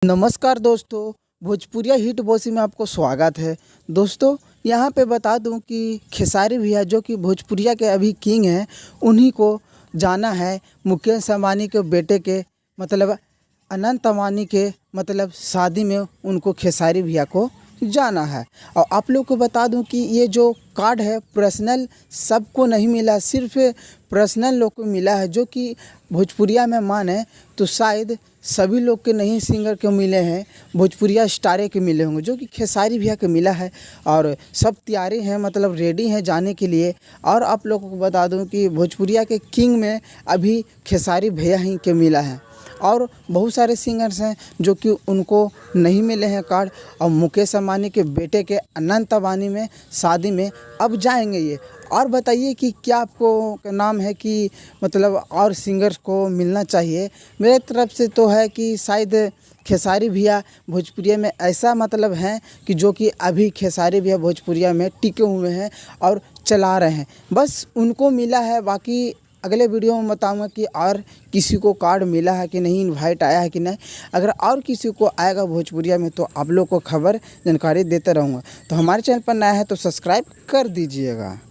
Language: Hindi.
नमस्कार दोस्तों, भोजपुरिया हिट बॉसी में आपको स्वागत है। दोस्तों यहाँ पे बता दूं कि खेसारी भैया जो कि भोजपुरिया के अभी किंग हैं, उन्हीं को जाना है मुकेश अंबानी के बेटे के मतलब अनंत अंबानी के मतलब शादी में उनको खेसारी भैया को जाना है। और आप लोग को बता दूं कि ये जो कार्ड है पर्सनल सबको नहीं मिला, सिर्फ पर्सनल लोग को मिला है। जो कि भोजपुरिया में माने तो शायद सभी लोग के नहीं सिंगर के मिले हैं, भोजपुरिया स्टारे के मिले होंगे, जो कि खेसारी भैया के मिला है। और सब तैयारी हैं मतलब रेडी हैं जाने के लिए। और आप लोगों को बता दूं कि भोजपुरिया के किंग में अभी खेसारी भैया ही के मिला है। और बहुत सारे सिंगर्स हैं जो कि उनको नहीं मिले हैं कार्ड। और मुकेश अंबानी के बेटे के अनंत अंबानी में शादी में अब जाएंगे ये। और बताइए कि क्या आपको का नाम है कि मतलब और सिंगर्स को मिलना चाहिए। मेरे तरफ से तो है कि शायद खेसारी भैया भोजपुरिया में ऐसा मतलब हैं कि जो कि अभी खेसारी भैया भोजपुरिया में टिके हुए हैं और चला रहे हैं, बस उनको मिला है। बाकी अगले वीडियो में बताऊंगा कि और किसी को कार्ड मिला है कि नहीं, इनवाइट आया है कि नहीं। अगर और किसी को आएगा भोजपुरिया में तो आप लोग को खबर जानकारी देता रहूँगा। तो हमारे चैनल पर नया है तो सब्सक्राइब कर दीजिएगा।